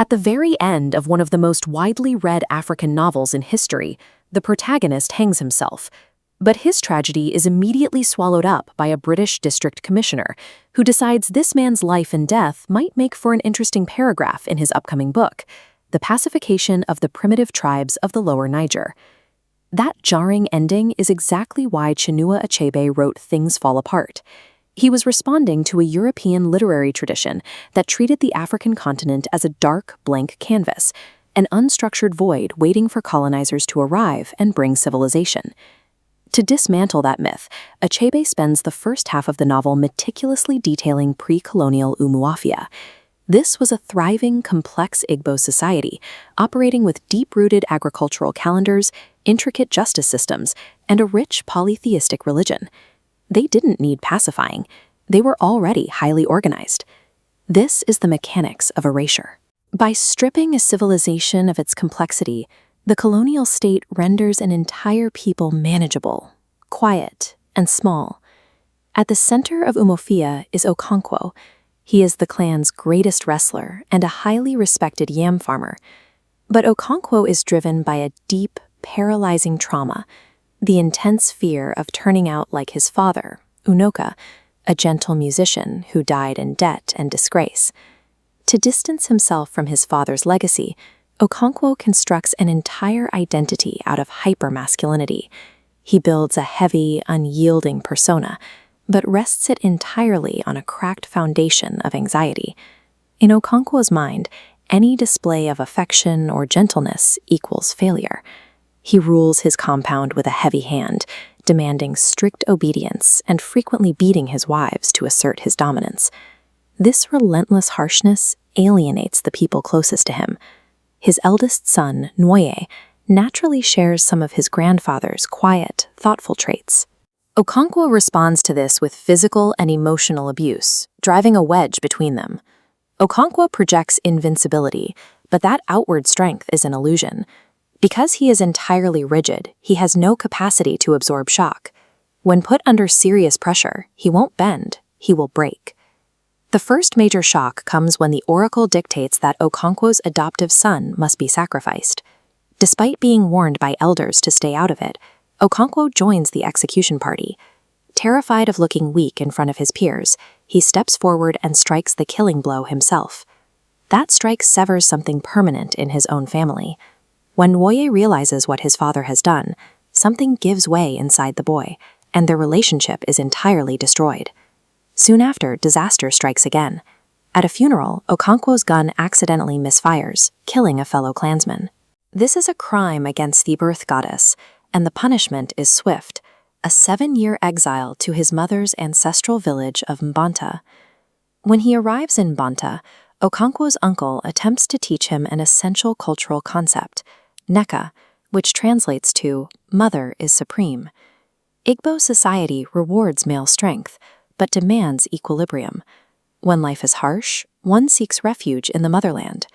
At the very end of one of the most widely read African novels in history, the protagonist hangs himself. But his tragedy is immediately swallowed up by a British district commissioner, who decides this man's life and death might make for an interesting paragraph in his upcoming book, The Pacification of the Primitive Tribes of the Lower Niger. That jarring ending is exactly why Chinua Achebe wrote Things Fall Apart. He was responding to a European literary tradition that treated the African continent as a dark, blank canvas, an unstructured void waiting for colonizers to arrive and bring civilization. To dismantle that myth, Achebe spends the first half of the novel meticulously detailing pre-colonial Umuofia. This was a thriving, complex Igbo society, operating with deep-rooted agricultural calendars, intricate justice systems, and a rich polytheistic religion. They didn't need pacifying. They were already highly organized. This is the mechanics of erasure. By stripping a civilization of its complexity, the colonial state renders an entire people manageable, quiet, and small. At the center of Umuofia is Okonkwo. He is the clan's greatest wrestler and a highly respected yam farmer. But Okonkwo is driven by a deep, paralyzing trauma, the intense fear of turning out like his father, Unoka, a gentle musician who died in debt and disgrace. To distance himself from his father's legacy, Okonkwo constructs an entire identity out of hypermasculinity. He builds a heavy, unyielding persona, but rests it entirely on a cracked foundation of anxiety. In Okonkwo's mind, any display of affection or gentleness equals failure. He rules his compound with a heavy hand, demanding strict obedience and frequently beating his wives to assert his dominance. This relentless harshness alienates the people closest to him. His eldest son, Nwoye, naturally shares some of his grandfather's quiet, thoughtful traits. Okonkwo responds to this with physical and emotional abuse, driving a wedge between them. Okonkwo projects invincibility, but that outward strength is an illusion. Because he is entirely rigid, he has no capacity to absorb shock. When put under serious pressure, he won't bend, he will break. The first major shock comes when the oracle dictates that Okonkwo's adoptive son must be sacrificed. Despite being warned by elders to stay out of it, Okonkwo joins the execution party. Terrified of looking weak in front of his peers, he steps forward and strikes the killing blow himself. That strike severs something permanent in his own family. When Nwoye realizes what his father has done, something gives way inside the boy, and their relationship is entirely destroyed. Soon after, disaster strikes again. At a funeral, Okonkwo's gun accidentally misfires, killing a fellow clansman. This is a crime against the birth goddess, and the punishment is swift, a 7-year exile to his mother's ancestral village of Mbanta. When he arrives in Mbanta, Okonkwo's uncle attempts to teach him an essential cultural concept, Neka, which translates to "Mother is supreme." Igbo society rewards male strength, but demands equilibrium. When life is harsh, one seeks refuge in the motherland.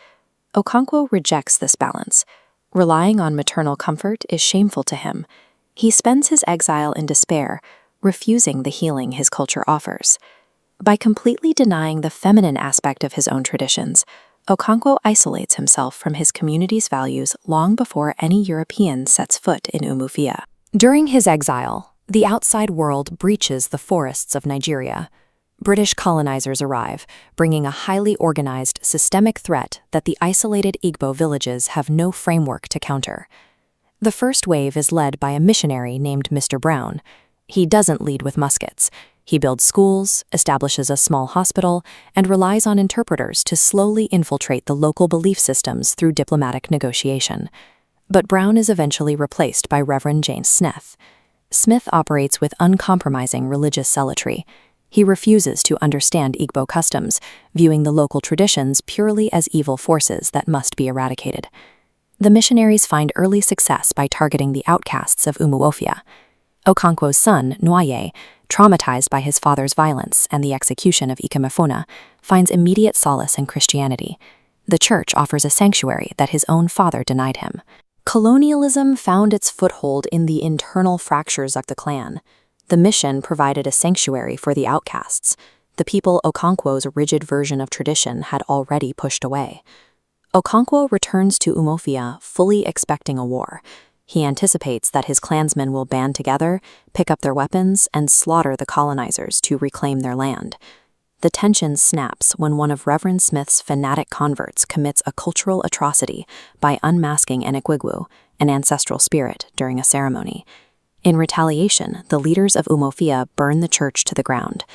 Okonkwo rejects this balance. Relying on maternal comfort is shameful to him. He spends his exile in despair, refusing the healing his culture offers. By completely denying the feminine aspect of his own traditions, Okonkwo isolates himself from his community's values long before any European sets foot in Umuofia. During his exile, the outside world breaches the forests of Nigeria. British colonizers arrive, bringing a highly organized, systemic threat that the isolated Igbo villages have no framework to counter. The first wave is led by a missionary named Mr. Brown. He doesn't lead with muskets. He builds schools, establishes a small hospital, and relies on interpreters to slowly infiltrate the local belief systems through diplomatic negotiation. But Brown is eventually replaced by Reverend James Smith. Smith operates with uncompromising religious zealotry. He refuses to understand Igbo customs, viewing the local traditions purely as evil forces that must be eradicated. The missionaries find early success by targeting the outcasts of Umuofia. Okonkwo's son, Nwoye, traumatized by his father's violence and the execution of Ikemefuna, finds immediate solace in Christianity. The church offers a sanctuary that his own father denied him. Colonialism found its foothold in the internal fractures of the clan. The mission provided a sanctuary for the outcasts, the people Okonkwo's rigid version of tradition had already pushed away. Okonkwo returns to Umuofia fully expecting a war. He anticipates that his clansmen will band together, pick up their weapons, and slaughter the colonizers to reclaim their land. The tension snaps when one of Reverend Smith's fanatic converts commits a cultural atrocity by unmasking an Ekwigwu, an ancestral spirit, during a ceremony. In retaliation, the leaders of Umuofia burn the church to the ground.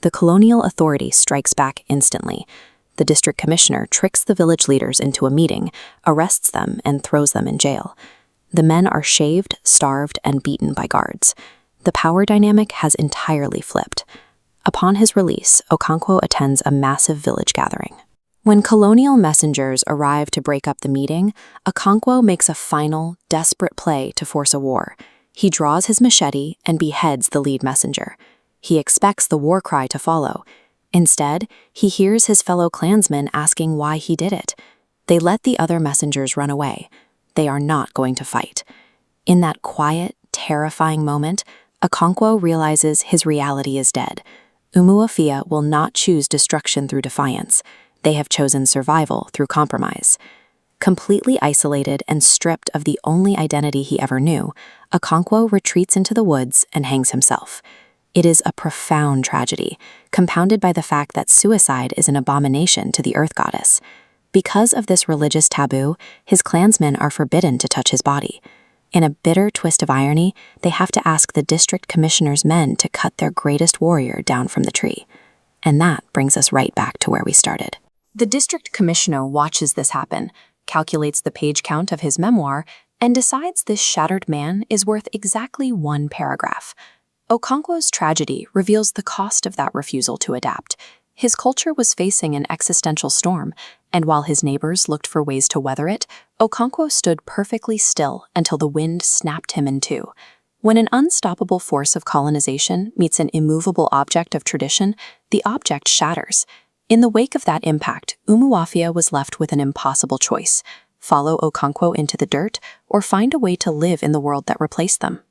The colonial authority strikes back instantly. The district commissioner tricks the village leaders into a meeting, arrests them, and throws them in jail. The men are shaved, starved, and beaten by guards. The power dynamic has entirely flipped. Upon his release, Okonkwo attends a massive village gathering. When colonial messengers arrive to break up the meeting, Okonkwo makes a final, desperate play to force a war. He draws his machete and beheads the lead messenger. He expects the war cry to follow. Instead, he hears his fellow clansmen asking why he did it. They let the other messengers run away. They are not going to fight. In that quiet, terrifying moment, Okonkwo realizes his reality is dead. Umuofia will not choose destruction through defiance. They have chosen survival through compromise. Completely isolated and stripped of the only identity he ever knew, Okonkwo retreats into the woods and hangs himself. It is a profound tragedy, compounded by the fact that suicide is an abomination to the earth goddess. Because of this religious taboo, his clansmen are forbidden to touch his body. In a bitter twist of irony, they have to ask the district commissioner's men to cut their greatest warrior down from the tree. And that brings us right back to where we started. The district commissioner watches this happen, calculates the page count of his memoir, and decides this shattered man is worth exactly one paragraph. Okonkwo's tragedy reveals the cost of that refusal to adapt. His culture was facing an existential storm, and while his neighbors looked for ways to weather it, Okonkwo stood perfectly still until the wind snapped him in two. When an unstoppable force of colonization meets an immovable object of tradition, the object shatters. In the wake of that impact, Umuofia was left with an impossible choice: follow Okonkwo into the dirt or find a way to live in the world that replaced them.